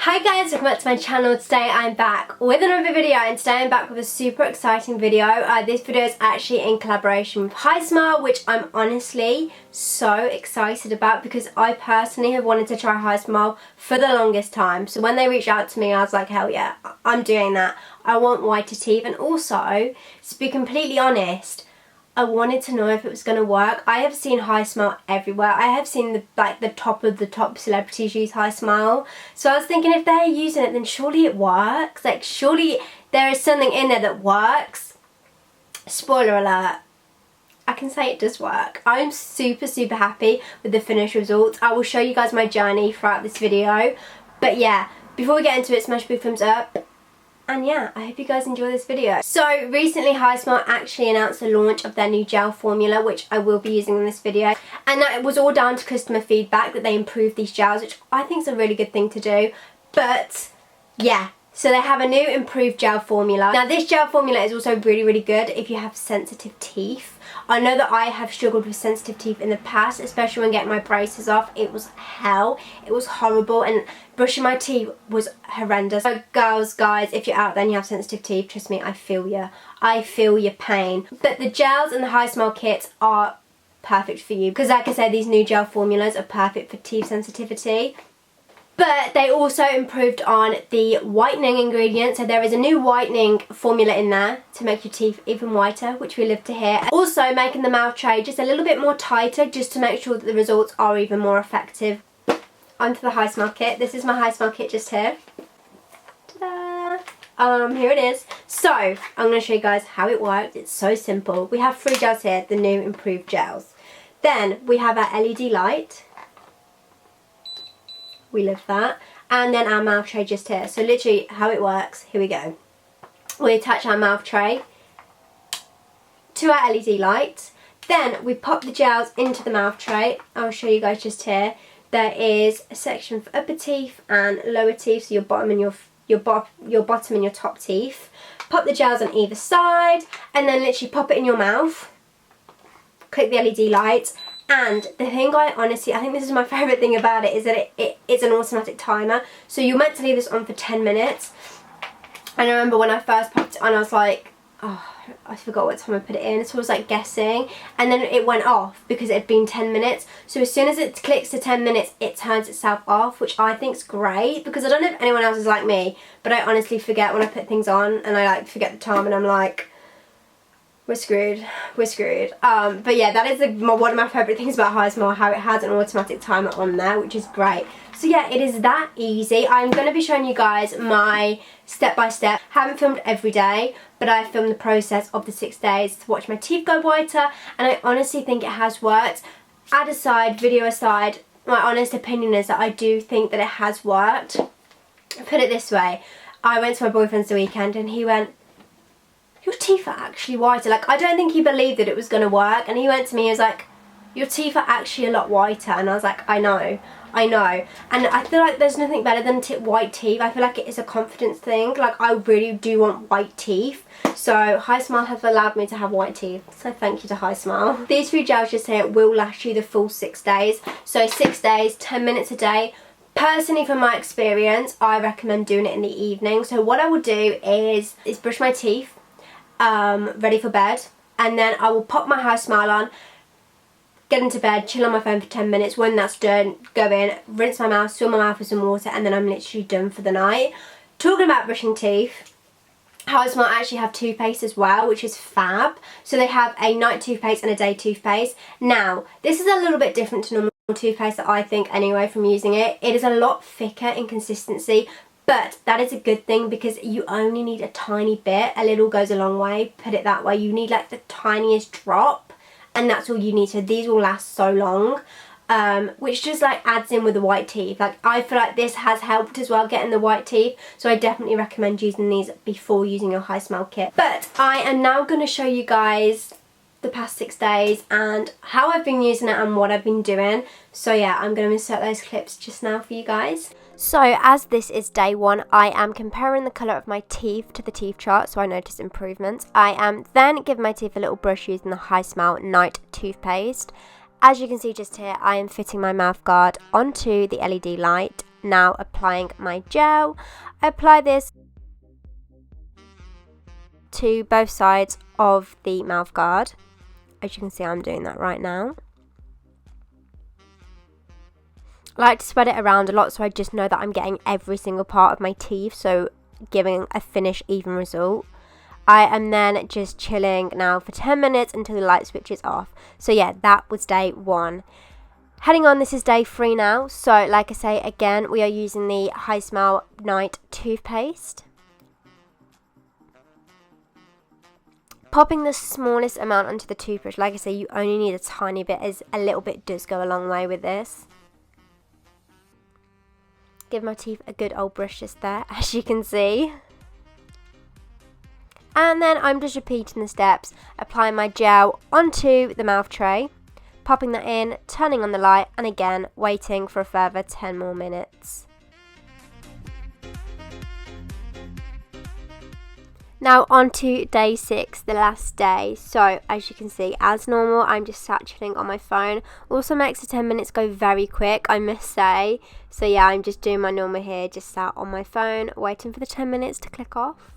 Hi guys, welcome back to my channel. Today I'm back with another video, and today I'm back with a super exciting video. This video is actually in collaboration with Hismile, which I'm honestly so excited about because I personally have wanted to try Hismile for the longest time. So when they reached out to me, I was like, hell yeah, I'm doing that. I want whiter teeth, and also, to be completely honest, I wanted to know if it was going to work. I have seen Hismile everywhere. I have seen the top of the top celebrities use Hismile. So I was thinking, if they're using it, then surely it works. Like, surely there is something in there that works. Spoiler alert, I can say it does work. I'm super happy with the finished results. I will show you guys my journey throughout this video. But yeah, before we get into it, smash a big thumbs up. And yeah, I hope you guys enjoy this video. So recently Hismile actually announced the launch of their new gel formula, which I will be using in this video. And that was all down to customer feedback that they improved these gels, which I think is a really good thing to do. But yeah, so they have a new improved gel formula. Now this gel formula is also really good if you have sensitive teeth. I know that I have struggled with sensitive teeth in the past, especially when getting my braces off. It was hell. It was horrible, and brushing my teeth was horrendous. So girls, guys, if you're out there and you have sensitive teeth, trust me, I feel you. I feel your pain. But the gels and the Hismile kits are perfect for you because, like I said, these new gel formulas are perfect for teeth sensitivity. But they also improved on the whitening ingredient. So there is a new whitening formula in there to make your teeth even whiter, which we love to hear. Also making the mouth tray just a little bit more tighter, just to make sure that the results are even more effective. Onto the Hismile kit. This is my Hismile kit just here. Ta-da! Here it is. So I'm going to show you guys how it works. It's so simple. We have 3 gels here, the new improved gels. Then we have our LED light. We love that. And then our mouth tray just here. So literally how it works, here we go. We attach our mouth tray to our LED light. Then we pop the gels into the mouth tray. I'll show you guys just here. There is a section for upper teeth and lower teeth, so your bottom and your bottom and your top teeth. Pop the gels on either side and then literally pop it in your mouth. Click the LED light. And the thing I think this is my favourite thing about it, is that it's an automatic timer. So you're meant to leave this on for 10 minutes. And I remember when I first popped it on, I was like, oh, I forgot what time I put it in. So I was like guessing. And then it went off because it had been 10 minutes. So as soon as it clicks to 10 minutes, it turns itself off, which I think is great. Because I don't know if anyone else is like me, but I honestly forget when I put things on. And I like forget the time, and I'm like, we're screwed. But yeah, that is one of my favourite things about Hismile, how it has an automatic timer on there, which is great. So yeah, it is that easy. I'm going to be showing you guys my step-by-step. Haven't filmed every day, but I filmed the process of the 6 days to watch my teeth go whiter, and I honestly think it has worked. Ad aside, video aside, my honest opinion is that I do think that it has worked. Put it this way, I went to my boyfriend's the weekend and he went, your teeth are actually whiter. Like, I don't think he believed that it was going to work. And he went to me, he was like, your teeth are actually a lot whiter. And I was like, I know. And I feel like there's nothing better than white teeth. I feel like it is a confidence thing. Like, I really do want white teeth. So Hismile have allowed me to have white teeth. So thank you to Hismile. These 3 gels just here will last you the full 6 days. So 6 days, 10 minutes a day. Personally, from my experience, I recommend doing it in the evening. So what I will do is brush my teeth. Ready for bed, and then I will pop my Hismile on, get into bed, chill on my phone for 10 minutes. When that's done, go in, rinse my mouth, fill my mouth with some water, and then I'm literally done for the night. Talking about brushing teeth, Hismile actually have toothpaste as well, which is fab. So they have a night toothpaste and a day toothpaste. Now this is a little bit different to normal toothpaste, that I think anyway, from using it. It is a lot thicker in consistency. But that is a good thing because you only need a tiny bit. A little goes a long way, put it that way. You need like the tiniest drop, and that's all you need. So these will last so long, which just like adds in with the white teeth. Like, I feel like this has helped as well, getting the white teeth. So I definitely recommend using these before using your Hismile kit. But I am now going to show you guys the past 6 days and how I've been using it and what I've been doing. So yeah, I'm going to insert those clips just now for you guys. So as this is day 1, I am comparing the colour of my teeth to the teeth chart, so I notice improvements. I am then giving my teeth a little brush using the Hismile night toothpaste, as you can see just here, I am fitting my mouth guard onto the LED light. Now applying my gel. I apply this to both sides of the mouth guard. As you can see, I'm doing that right now. I like to spread it around a lot so I just know that I'm getting every single part of my teeth, so giving a finished even result. I am then just chilling now for 10 minutes until the light switches off. So yeah, that was day 1. Heading on, this is day 3 now. So like I say, again, we are using the Hismile Night toothpaste. Popping the smallest amount onto the toothbrush. Like I say, you only need a tiny bit, as a little bit does go a long way with this. Give my teeth a good old brush just there, as you can see. And then I'm just repeating the steps, applying my gel onto the mouth tray, popping that in, turning on the light, and again waiting for a further 10 more minutes. Now on to day 6, the last day. So as you can see, as normal, I'm just sat chilling on my phone. Also makes the 10 minutes go very quick, I must say. So yeah, I'm just doing my normal here, just sat on my phone, waiting for the 10 minutes to click off.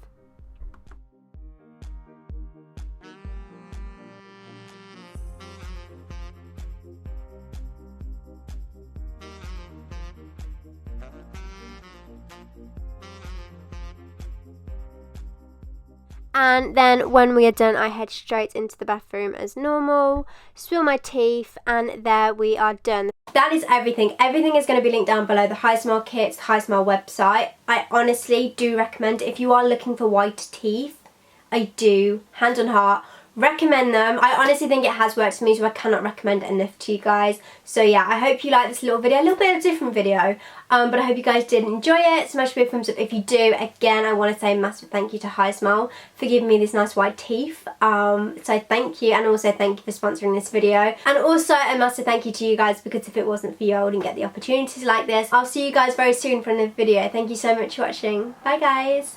And then when we are done, I head straight into the bathroom as normal, spill my teeth, and there we are done. That is everything. Everything is going to be linked down below. The Hismile kits, the Hismile website. I honestly do recommend, if you are looking for white teeth, I do, hand on heart, recommend them. I honestly think it has worked for me, so I cannot recommend it enough to you guys. So yeah, I hope you like this little video, a little bit of a different video, but I hope you guys did enjoy it. Smash a big thumbs up if you do. Again, I want to say a massive thank you to Hismile for giving me these nice white teeth. So thank you, and also thank you for sponsoring this video. And also a massive thank you to you guys, because if it wasn't for you, I wouldn't get the opportunities like this. I'll see you guys very soon for another video. Thank you so much for watching. Bye guys.